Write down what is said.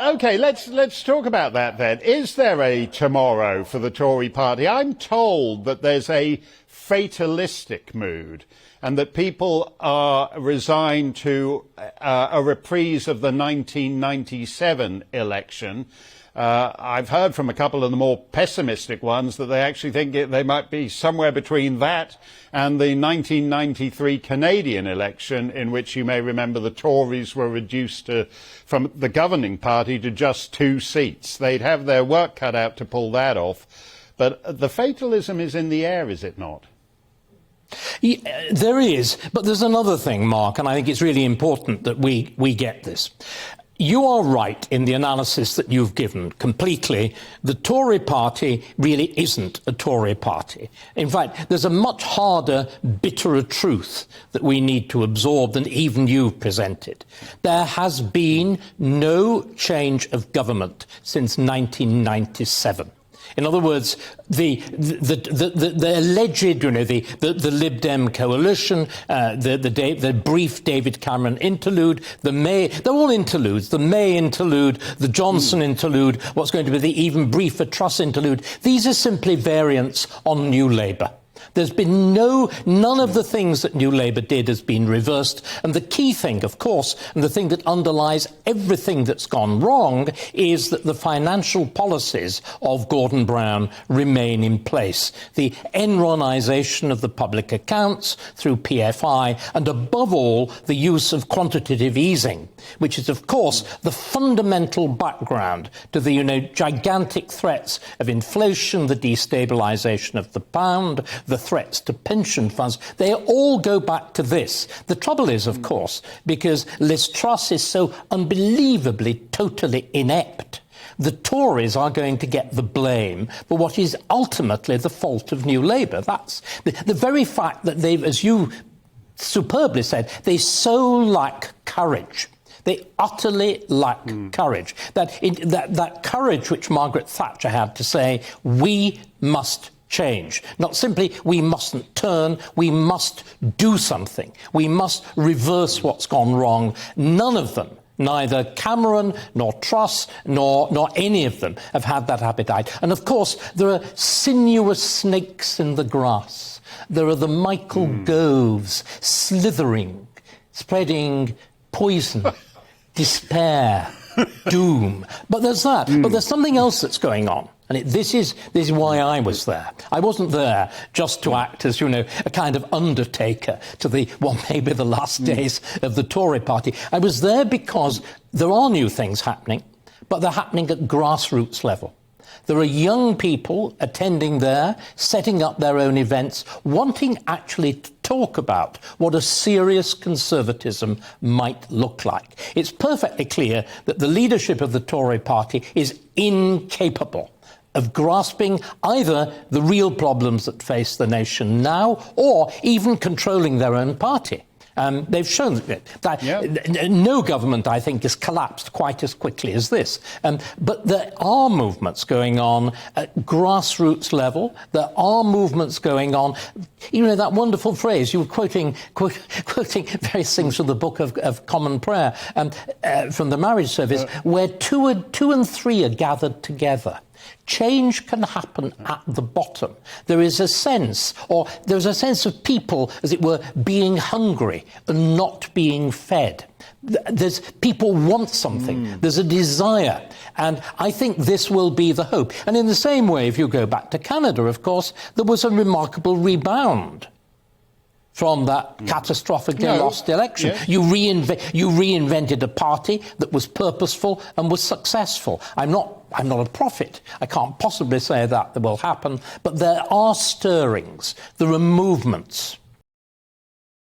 OK, let's talk about that then. Is there a tomorrow for the Tory party? I'm told that there's a fatalistic mood and that people are resigned to a reprise of the 1997 election. I've heard from a couple of the more pessimistic ones that they actually think they might be somewhere between that and the 1993 Canadian election, in which you may remember the Tories were reduced from the governing party to just 2 seats. They'd have their work cut out to pull that off. But the fatalism is in the air, is it not? Yeah, there is, but there's another thing, Mark, and I think it's really important that we get this. You are right in the analysis that you've given completely. The Tory party really isn't a Tory party. In fact, there's a much harder, bitterer truth that we need to absorb than even you've presented. There has been no change of government since 1997. In other words, the alleged, the Lib Dem coalition, the brief David Cameron interlude, they're all interludes. The May interlude, the Johnson interlude, what's going to be the even briefer Truss interlude. These are simply variants on New Labour. There's been none of the things that New Labour did has been reversed. And the key thing, of course, and the thing that underlies everything that's gone wrong is that the financial policies of Gordon Brown remain in place. The Enronisation of the public accounts through PFI, and above all, the use of quantitative easing, which is, of course, the fundamental background to the gigantic threats of inflation, the destabilisation of the pound, the threats to pension funds. They all go back to this. The trouble is, of course, because Liz Truss is so unbelievably, totally inept, the Tories are going to get the blame for what is ultimately the fault of New Labour. That's the very fact that they've, as you superbly said, they so lack courage. They utterly lack courage. That courage which Margaret Thatcher had to say, we must change. Not simply, we mustn't turn, we must do something. We must reverse what's gone wrong. None of them, neither Cameron nor Truss nor any of them, have had that appetite. And of course, there are sinuous snakes in the grass. There are the Michael Goves slithering, spreading poison, despair, doom. But there's that. But there's something else that's going on. And this is why I was there. I wasn't there just to act as, a kind of undertaker to maybe the last days of the Tory party. I was there because there are new things happening, but they're happening at grassroots level. There are young people attending there, setting up their own events, wanting actually to talk about what a serious conservatism might look like. It's perfectly clear that the leadership of the Tory party is incapable of grasping either the real problems that face the nation now or even controlling their own party. They've shown that no government, I think, has collapsed quite as quickly as this. But there are movements going on at grassroots level. There are movements going on. That wonderful phrase, you were quoting various things from the Book of Common Prayer from the marriage service, where two and three are gathered together. Change can happen at the bottom. There's a sense of people, as it were, being hungry and not being fed. People want something. There's a desire. And I think this will be the hope. And in the same way, if you go back to Canada, of course, there was a remarkable rebound from that catastrophically lost election. Yes. You reinvented a party that was purposeful and was successful. I'm not a prophet. I can't possibly say that will happen, but there are stirrings. There are movements.